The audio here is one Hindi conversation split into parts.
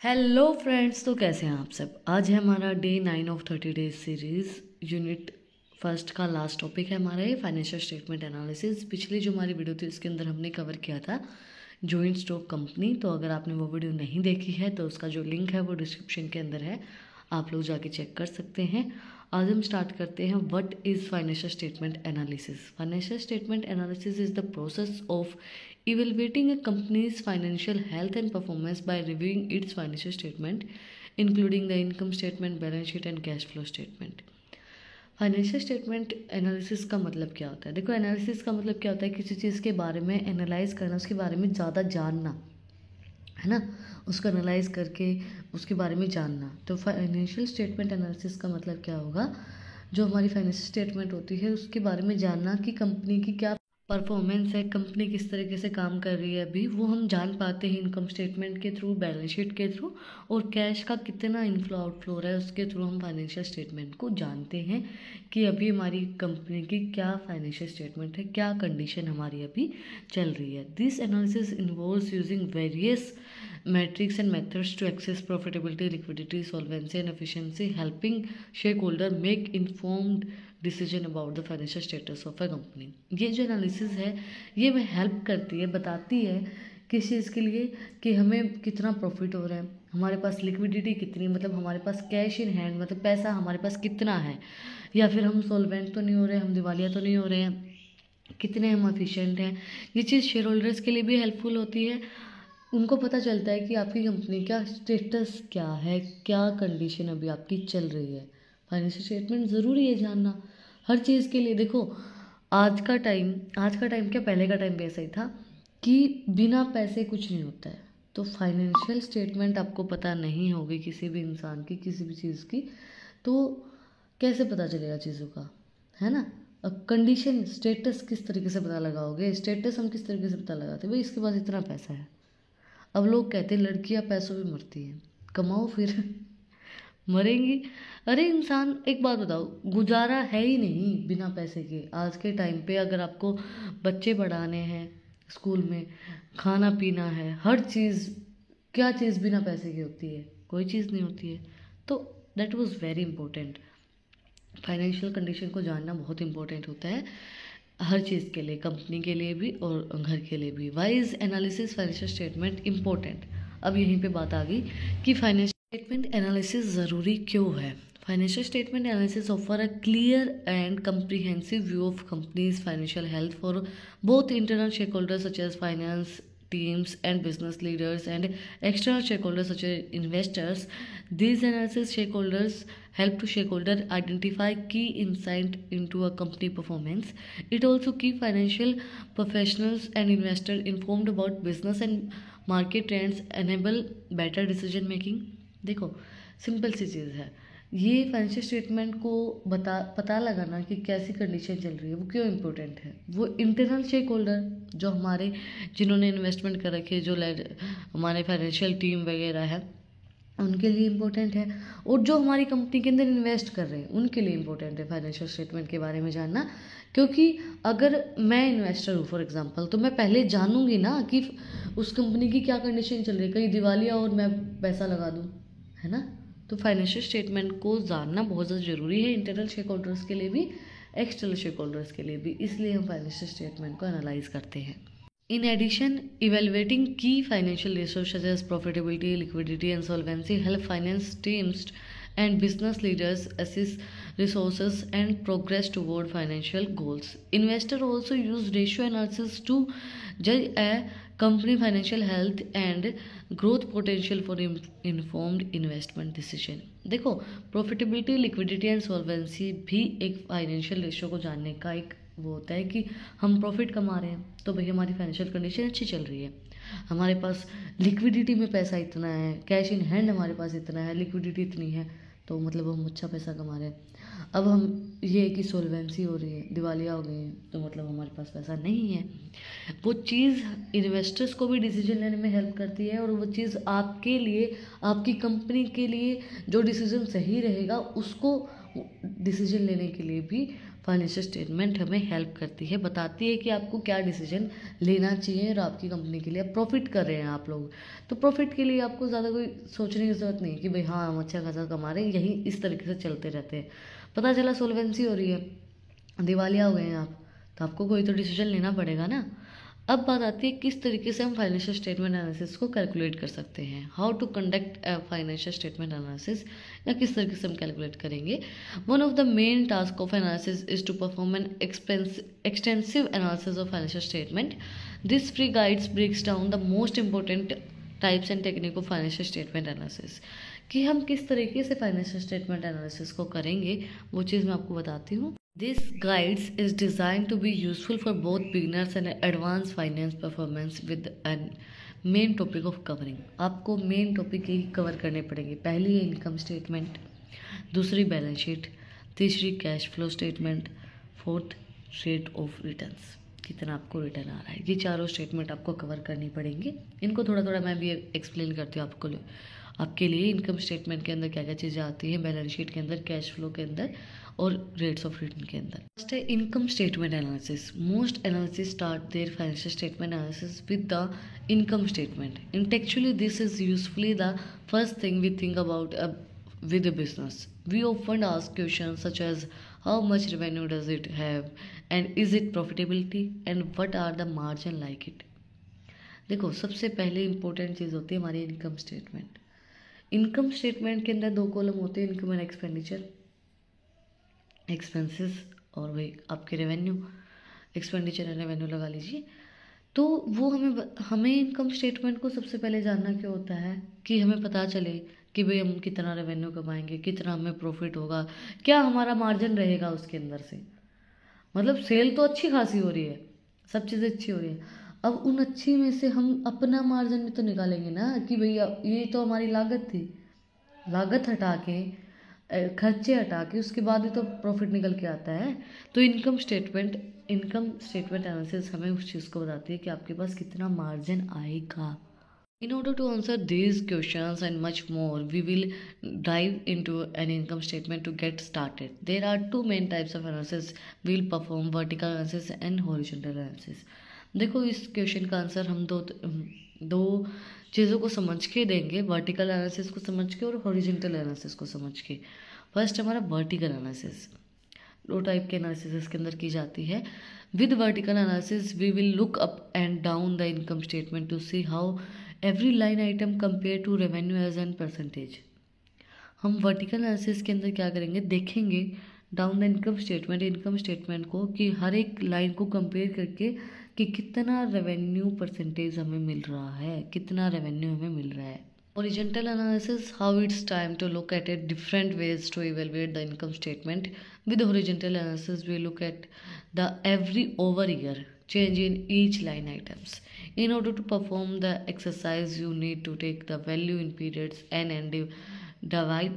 हेलो फ्रेंड्स, तो कैसे हैं आप सब। आज है हमारा day 9 of 30 days series. Unit first का लास्ट टॉपिक है हमारा ये फाइनेंशियल स्टेटमेंट एनालिसिस। पिछली जो हमारी वीडियो थी उसके अंदर हमने कवर किया था जॉइंट स्टॉक कंपनी। तो अगर आपने वो वीडियो नहीं देखी है तो उसका जो लिंक है वो डिस्क्रिप्शन के अंदर है, आप लोग जाके चेक कर सकते हैं। आज हम स्टार्ट करते हैं what is financial statement analysis. Financial statement analysis is the process of evaluating a company's financial health and performance by reviewing its financial statement, including the income statement, balance sheet and cash flow statement. Financial statement analysis का मतलब क्या होता है? देखो, एनालिसिस का मतलब क्या होता है, किसी चीज़ के बारे में एनालाइज करना, उसके बारे में ज़्यादा जानना, है ना। उसको एनालाइज करके उसके बारे में जानना। तो फाइनेंशियल स्टेटमेंट एनालिसिस का मतलब क्या होगा, जो हमारी फाइनेंशियल स्टेटमेंट होती है उसके बारे में जानना कि कंपनी की क्या परफॉर्मेंस है, कंपनी किस तरीके से काम कर रही है अभी, वो हम जान पाते हैं इनकम स्टेटमेंट के थ्रू, बैलेंस शीट के थ्रू, और कैश का कितना इनफ्लो आउटफ्लो रहा है उसके थ्रू हम फाइनेंशियल स्टेटमेंट को जानते हैं कि अभी हमारी कंपनी की क्या फाइनेंशियल स्टेटमेंट है, क्या कंडीशन हमारी अभी चल रही है। This analysis involves using various metrics and methods to access profitability, liquidity, solvency and efficiency, helping shareholder make informed decision about the financial status of a company. ये जो एनालिसिस है ये हमें हेल्प करती है, बताती है किस चीज़ के लिए, कि हमें कितना प्रॉफिट हो रहा है, हमारे पास लिक्विडिटी कितनी, मतलब हमारे पास कैश इन हैंड, मतलब पैसा हमारे पास कितना है, या फिर हम सॉल्वेंट तो नहीं हो रहे, हम दिवालिया तो नहीं हो रहे हैं, कितने हम एफिशिएंट हैं। ये चीज़ शेयर होल्डर्स के लिए भी हेल्पफुल होती है। उनको पता चलता है कि आपकी कंपनी का स्टेटस क्या है, क्या कंडीशन अभी आपकी चल रही है। फाइनेंशियल स्टेटमेंट ज़रूरी है जानना हर चीज़ के लिए। देखो, आज का टाइम क्या, पहले का टाइम भी ऐसा ही था कि बिना पैसे कुछ नहीं होता है। तो फाइनेंशियल स्टेटमेंट आपको पता नहीं होगी किसी भी इंसान की, किसी भी चीज़ की, तो कैसे पता चलेगा चीज़ों का, है ना। अब कंडीशन, स्टेटस किस तरीके से पता लगाओगे? स्टेटस हम किस तरीके से पता लगाते हैं? भाई इसके पास इतना पैसा है। अब लोग कहते हैं लड़कियां पैसों पे मरती हैं, कमाओ फिर मरेंगी। अरे इंसान, एक बात बताओ, गुजारा है ही नहीं बिना पैसे के। आज के टाइम पे अगर आपको बच्चे पढ़ाने हैं, स्कूल में खाना पीना है, हर चीज़, क्या चीज़ बिना पैसे की होती है? कोई चीज़ नहीं होती है। तो that was very important. Financial condition को जानना बहुत इंपॉर्टेंट होता है हर चीज़ के लिए, कंपनी के लिए भी और घर के लिए भी। Why is analysis financial statement important? अब यहीं पे बात आ गई कि फाइनेंशियल स्टेटमेंट एनालिसिस ज़रूरी क्यों है। Financial statement analysis offer a clear and comprehensive view of company's financial health for both internal stakeholders such as finance teams and business leaders and external stakeholders such as investors. These analysis stakeholders help to shareholder identify key insight into a company performance. It also keep financial professionals and investors informed about business and market trends, enable better decision making. देखो, सिंपल सी चीज़ है ये। फाइनेंशियल स्टेटमेंट को पता लगाना कि कैसी कंडीशन चल रही है, वो क्यों इम्पोर्टेंट है। वो इंटरनल शेक होल्डर जो हमारे, जिन्होंने इन्वेस्टमेंट कर रखी है, जो हमारे फाइनेंशियल टीम वगैरह है, उनके लिए इम्पोर्टेंट है। और जो हमारी कंपनी के अंदर इन्वेस्ट कर रहे हैं उनके लिए इम्पोर्टेंट है फाइनेंशियल स्टेटमेंट के बारे में जानना। क्योंकि अगर मैं इन्वेस्टर हूँ फॉर एग्जांपल, तो मैं पहले जानूंगी ना कि उस कंपनी की क्या कंडीशन चल रही है, कहीं दिवालिया और मैं पैसा लगा दूँ, है ना। तो फाइनेंशियल स्टेटमेंट को जानना बहुत ज़्यादा ज़रूरी है, इंटरनल शेक होल्डर्स के लिए भी, एक्सटर्नल शेक होल्डर्स के लिए भी। इसलिए हम फाइनेंशियल स्टेटमेंट को एनालाइज करते हैं। In addition, evaluating key financial ratios such as profitability, liquidity, and solvency help finance teams and business leaders assess resources and progress toward financial goals. Investors also use ratio analysis to judge a company financial health and growth potential for informed investment decision. देखो, प्रॉफिटेबिलिटी, लिक्विडिटी एंड सॉल्वेंसी भी एक फाइनेंशियल रेशियो को जानने का एक वो होता है कि हम प्रॉफिट कमा रहे हैं तो भाई हमारी फाइनेंशियल कंडीशन अच्छी चल रही है, हमारे पास लिक्विडिटी में पैसा इतना है, कैश इन हैंड हमारे पास इतना है, लिक्विडिटी इतनी है, तो मतलब हम अच्छा पैसा कमा रहे हैं। अब हम ये कि सोल्वेंसी हो रही है, दिवालिया हो गई है, तो मतलब हमारे पास पैसा नहीं है। वो चीज़ इन्वेस्टर्स को भी डिसीजन लेने में हेल्प करती है, और वो चीज़ आपके लिए, आपकी कंपनी के लिए जो डिसीजन सही रहेगा उसको डिसीजन लेने के लिए भी फाइनेंशियल स्टेटमेंट हमें हेल्प करती है, बताती है कि आपको क्या डिसीजन लेना चाहिए और आपकी कंपनी के लिए प्रॉफिट कर रहे हैं आप लोग, तो प्रॉफिट के लिए आपको ज़्यादा कोई सोचने की ज़रूरत नहीं कि भाई हाँ हम अच्छा खासा कमा रहे हैं, यही इस तरीके से चलते रहते हैं। पता चला सोल्वेंसी हो रही है, दिवालिया हो गए हैं आप, तो आपको कोई तो डिसीजन लेना पड़ेगा ना। अब बात आती है किस तरीके से हम फाइनेंशियल स्टेटमेंट एनालिसिस को कैलकुलेट कर सकते हैं, how to conduct financial statement analysis, या किस तरीके से हम कैलकुलेट करेंगे। One of the main task of analysis is to perform an extensive analysis of financial statement. This free guides breaks down the most important types and technique of financial statement analysis, कि हम किस तरीके से फाइनेंशियल स्टेटमेंट एनालिसिस को करेंगे वो चीज़ मैं आपको बताती हूँ। This guides is designed to be useful for both beginners and advanced finance performance with a main topic of covering। आपको मेन टॉपिक ही कवर करने पड़ेंगे। पहली है इनकम स्टेटमेंट, दूसरी बैलेंस शीट, तीसरी cash flow statement, fourth rate of returns, कितना आपको रिटर्न आ रहा है। ये चारों स्टेटमेंट आपको कवर करनी पड़ेंगे। इनको थोड़ा थोड़ा मैं भी एक्सप्लेन करती हूँ आपके लिए। इनकम स्टेटमेंट के अंदर क्या क्या चीज़ें आती हैं, बैलेंस शीट के अंदर, कैश फ्लो के अंदर और रेट्स ऑफ रिटर्न के अंदर। फर्स्ट है income statement analysis. Most analysis start their financial statement analysis with the income statement. Intellectually, this is usually the first thing we think about with a business. We often ask questions such as how much revenue does it have, and is it profitability, and what are the margin like it। देखो, सबसे पहले इंपॉर्टेंट चीज़ होती है हमारी इनकम स्टेटमेंट। इनकम स्टेटमेंट के अंदर दो कॉलम होते हैं, इनकम एंड एक्सपेंडिचर, एक्सपेंसेस और वही आपके रेवेन्यू, एक्सपेंडिचर एंड रेवेन्यू लगा लीजिए। तो वो हमें इनकम स्टेटमेंट को सबसे पहले जानना क्यों होता है कि हमें पता चले कि भाई हम कितना रेवेन्यू कमाएंगे, कितना हमें प्रॉफिट होगा, क्या हमारा मार्जिन रहेगा उसके अंदर से। मतलब सेल तो अच्छी खासी हो रही है, सब चीज़ें अच्छी हो रही है, अब उन अच्छी में से हम अपना मार्जिन भी तो निकालेंगे ना कि भैया ये तो हमारी लागत थी, लागत हटा के खर्चे हटा के उसके बाद ही तो प्रॉफिट निकल के आता है। तो इनकम स्टेटमेंट एनालिसिस हमें उस चीज़ को बताती है कि आपके पास कितना मार्जिन आएगा। In order to answer these questions and much more, we will dive into an income statement to get started. There are two main types of analysis we will perform: vertical analysis and horizontal analysis। देखो, इस क्वेश्चन का आंसर हम दो चीज़ों को समझ के देंगे, वर्टिकल एनालिसिस को समझ के और हॉरिजॉन्टल एनालिसिस को समझ के। फर्स्ट हमारा वर्टिकल एनालिसिस। दो टाइप के एनालिसिस इसके अंदर की जाती है। With vertical analysis we will look up and down the income statement to see how every line item compare to revenue as an percentage. हम वर्टिकल एनालिसिस के अंदर क्या करेंगे, देखेंगे डाउन द इनकम स्टेटमेंट को कि हर एक लाइन को कंपेयर करके कि कितना रेवेन्यू परसेंटेज हमें मिल रहा है, कितना रेवेन्यू हमें मिल रहा है। Horizontal analysis, how it's time to look at it different ways to evaluate the income statement. With horizontal analysis, we look at the every over year change in each line items. In order to perform the exercise, you need to take the value in periods n and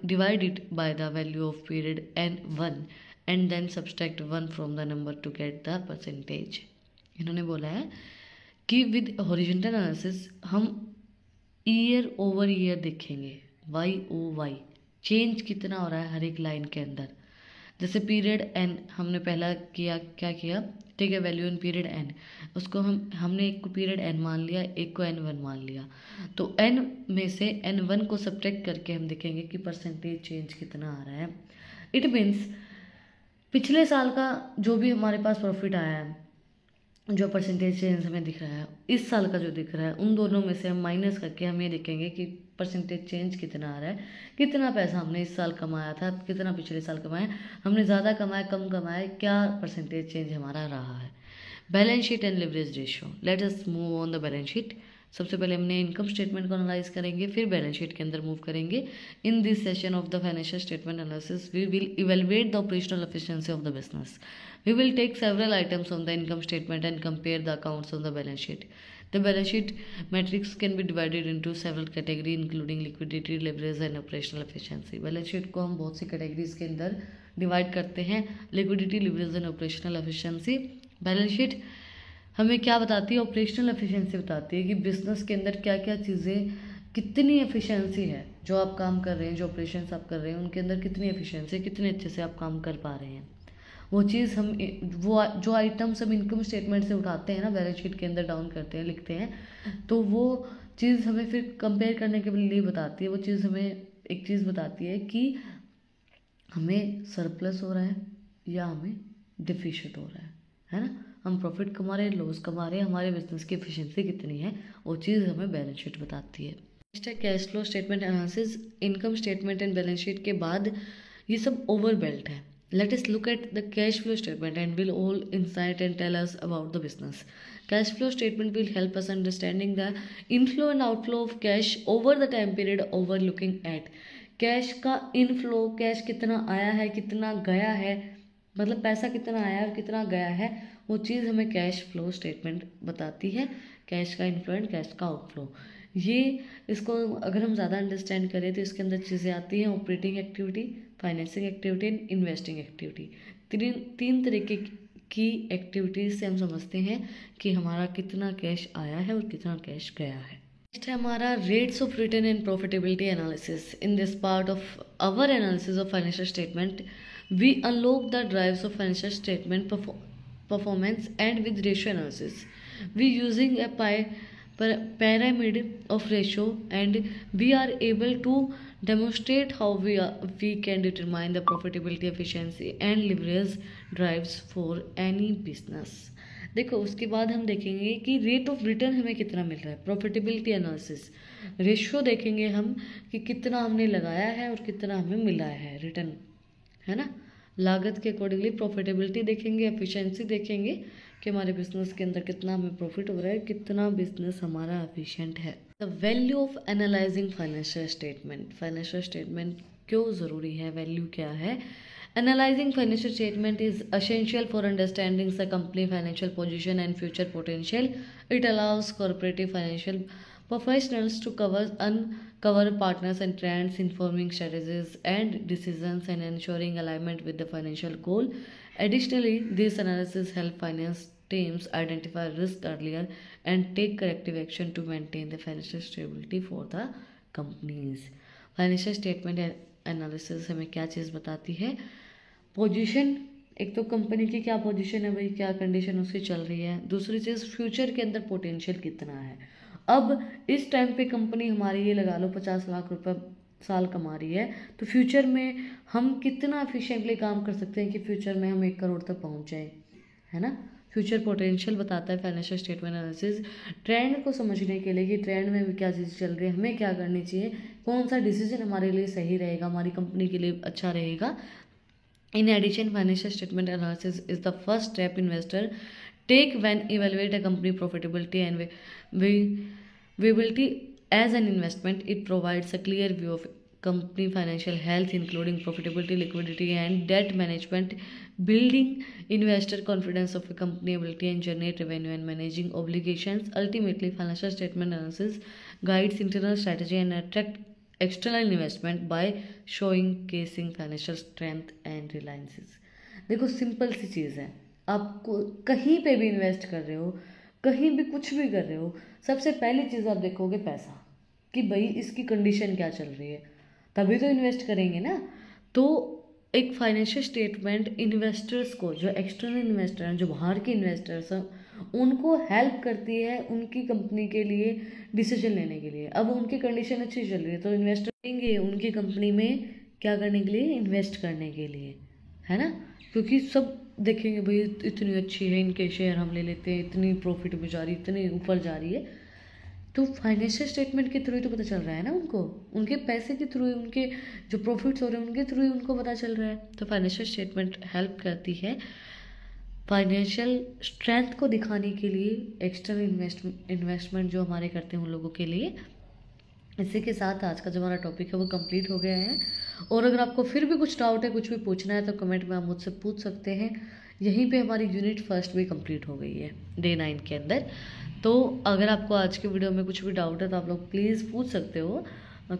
divide it by the value of period n1 and then subtract 1 from the number to get the percentage। इन्होंने बोला है कि विद हॉरिजॉन्टल एनालिसिस हम ईयर ओवर ईयर देखेंगे, YOY चेंज कितना हो रहा है हर एक लाइन के अंदर। जैसे पीरियड एन हमने पहला क्या किया, ठीक है, वैल्यू इन पीरियड एन, उसको हमने एक को पीरियड एन मान लिया, एक को N1 मान लिया, तो एन में से N1 को सब्ट्रैक्ट करके हम देखेंगे कि परसेंटेज चेंज कितना आ रहा है। इट मीन्स पिछले साल का जो भी हमारे पास प्रॉफिट आया है, जो परसेंटेज चेंज हमें दिख रहा है, इस साल का जो दिख रहा है, उन दोनों में से हम माइनस करके हम ये देखेंगे कि परसेंटेज चेंज कितना आ रहा है, कितना पैसा हमने इस साल कमाया था, कितना पिछले साल कमाया, हमने ज़्यादा कमाया कम कमाया, क्या परसेंटेज चेंज हमारा रहा है। Balance sheet and leverage ratio. Let us move on the balance sheet. सबसे पहले हमने इनकम स्टेटमेंट को एनालाइज करेंगे, फिर बैलेंस शीट के अंदर मूव करेंगे। In this session of the financial statement analysis we will evaluate the operational efficiency of the business. We will take several items on the income statement and compare the accounts on the balance sheet. The balance sheet metrics can be divided into several categories including liquidity, leverage and operational efficiency. Balance sheet को हम बहुत सी categories के अंदर divide करते हैं, liquidity, leverage and operational efficiency। balance sheet हमें क्या बताती है, ऑपरेशनल एफिशिएंसी बताती है कि बिजनेस के अंदर क्या क्या चीज़ें, कितनी एफिशिएंसी है, जो आप काम कर रहे हैं, जो ऑपरेशंस आप कर रहे हैं उनके अंदर कितनी एफिशिएंसी, कितने अच्छे से आप काम कर पा रहे हैं। वो चीज़ हम वो जो आइटम्स हम इनकम स्टेटमेंट से उठाते हैं ना, बैलेंस शीट के अंदर डाउन करते हैं, लिखते हैं, तो वो चीज़ हमें फिर कंपेयर करने के लिए बताती है। वो चीज़ हमें एक चीज़ बताती है कि हमें सरप्लस हो रहा है या हमें डिफिशिट हो रहा है ना, हम प्रॉफिट कमा रहे हैं, लॉस कमा रहे हैं, हमारे बिजनेस की एफिशिएंसी कितनी है, वो चीज़ हमें बैलेंस शीट बताती है। नेक्स्ट है cash flow statement analysis. Income statement and balance sheet के बाद ये सब ओवर बेल्ट है। Let us look at the cash flow statement and will all insight and tell us about the business. Cash flow statement will help us understanding the inflow and outflow of cash over the time period over looking at. Cash का इनफ्लो, कैश कितना आया है कितना गया है, मतलब पैसा कितना आया और कितना गया है, वो चीज़ हमें कैश फ्लो स्टेटमेंट बताती है। कैश का इनफ्लो एंड कैश का आउटफ्लो, ये इसको अगर हम ज़्यादा अंडरस्टैंड करें तो इसके अंदर चीज़ें आती हैं, operating activity, financing activity and investing activity. तीन तरीके की एक्टिविटीज से हम समझते हैं कि हमारा कितना कैश आया है और कितना कैश गया है। नेक्स्ट है हमारा rates of return and profitability analysis. In this part of our analysis of financial statement we unlock the drives of financial statement performance and with ratio analysis we using a pyramid of ratio, and we are able to demonstrate how we can determine the profitability, efficiency and leverage drives for any business। देखो उसके बाद हम देखेंगे कि रेट ऑफ रिटर्न हमें कितना मिल रहा है, प्रॉफिटेबिलिटी एनालिसिस, रेशियो देखेंगे हम कि कितना हमने लगाया है और कितना हमें मिला है रिटर्न, है ना, लागत के अकॉर्डिंगली। प्रॉफिटेबिलिटी देखेंगे, एफिशिएंसी देखेंगे कि हमारे बिजनेस के अंदर कितना हमें प्रॉफिट हो रहा है, कितना बिजनेस हमारा एफिशिएंट है। The value of analysing financial statement. Financial statement क्यों ज़रूरी है, वैल्यू क्या है। Analysing financial statement is essential for understanding the company financial position and future potential. It allows corporative financial professionals to uncover partners and trends, informing strategies and decisions and ensuring alignment with the financial goal. Additionally, this analysis help finance teams identify risk earlier and take corrective action to maintain the financial stability for the companies. Financial statement analysis हमें क्या चीज़ बताती है, पोजीशन, एक तो कंपनी की क्या पोजीशन है भाई, क्या कंडीशन उसकी चल रही है, दूसरी चीज़ फ्यूचर के अंदर पोटेंशियल कितना है। अब इस टाइम पे कंपनी हमारी ये लगा लो 50 लाख रुपए साल कमा रही है, तो फ्यूचर में हम कितना एफिशिएंटली काम कर सकते हैं कि फ्यूचर में हम 1 करोड़ तक पहुंच जाए, है ना। फ्यूचर पोटेंशियल बताता है फाइनेंशियल स्टेटमेंट एनालिसिस। ट्रेंड को समझने के लिए कि ट्रेंड में क्या चीज़ चल रही है, हमें क्या करनी चाहिए, कौन सा डिसीजन हमारे लिए सही रहेगा, हमारी कंपनी के लिए अच्छा रहेगा। In addition, financial statement analysis is the first step investor take when evaluate a company profitability and viability as an investment. It provides a clear view of company financial health, including profitability, liquidity, and debt management, building investor confidence of a company ability and generate revenue and managing obligations. Ultimately, financial statement analysis guides internal strategy and attract external investment by showing casing financial strength and reliances. देखो सिंपल सी चीज़ है, आपको कहीं पे भी इन्वेस्ट कर रहे हो, कहीं भी कुछ भी कर रहे हो, सबसे पहली चीज़ आप देखोगे पैसा, कि भाई इसकी कंडीशन क्या चल रही है, तभी तो इन्वेस्ट करेंगे ना। तो एक फाइनेंशियल स्टेटमेंट इन्वेस्टर्स को, जो एक्सटर्नल इन्वेस्टर हैं, जो बाहर के इन्वेस्टर्स हैं, उनको हेल्प करती है उनकी कंपनी के लिए डिसीजन लेने के लिए। अब उनकी कंडीशन अच्छी चल रही है तो इन्वेस्टर देंगे उनकी कंपनी में क्या करने के लिए, इन्वेस्ट करने के लिए, है ना, क्योंकि सब देखेंगे भाई इतनी अच्छी है, इनके शेयर हम ले लेते हैं, इतनी प्रॉफिट में जा रही है, इतनी ऊपर जा रही है। तो फाइनेंशियल स्टेटमेंट के थ्रू ही तो पता चल रहा है ना उनको, उनके पैसे के थ्रू, उनके जो प्रॉफिट्स हो रहे हैं उनके थ्रू ही उनको पता चल रहा है। तो फाइनेंशियल स्टेटमेंट हेल्प करती है फाइनेंशियल स्ट्रेंथ को दिखाने के लिए, एक्सटर्नल इन्वेस्टमेंट जो हमारे करते हैं उन लोगों के लिए। इसी के साथ आज का जो हमारा टॉपिक है वो कंप्लीट हो गया है। और अगर आपको फिर भी कुछ डाउट है, कुछ भी पूछना है, तो कमेंट में आप मुझसे पूछ सकते हैं। यहीं पे हमारी यूनिट फर्स्ट भी कंप्लीट हो गई है डे 9 के अंदर। तो अगर आपको आज के वीडियो में कुछ भी डाउट है तो आप लोग प्लीज़ पूछ सकते हो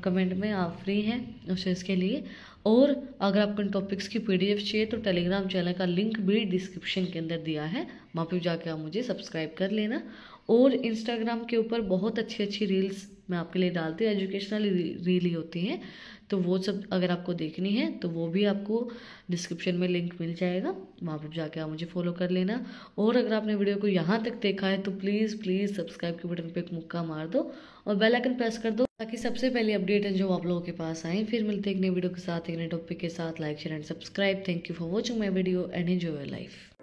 कमेंट में, आप फ्री हैं उस चीज़ के लिए। और अगर आपको इन टॉपिक्स की PDF चाहिए तो टेलीग्राम चैनल का लिंक भी डिस्क्रिप्शन के अंदर दिया है, वहाँ पे जाके आप मुझे सब्सक्राइब कर लेना। और इंस्टाग्राम के ऊपर बहुत अच्छी अच्छी रील्स मैं आपके लिए डालती हूँ, एजुकेशनल रील ही होती हैं। तो वो सब अगर आपको देखनी है तो वो भी आपको डिस्क्रिप्शन में लिंक मिल जाएगा, वहाँ पर जाके आप मुझे फॉलो कर लेना। और अगर आपने वीडियो को यहाँ तक देखा है तो प्लीज़ प्लीज़ सब्सक्राइब के बटन पे एक मुक्का मार दो और बेल आइकन प्रेस कर दो, ताकि सबसे पहले अपडेट है जो आप लोगों के पास आए। फिर मिलते हैं एक नई वीडियो के साथ, एक नए टॉपिक के साथ। Like share and subscribe. Thank you for watching my video and enjoy your life.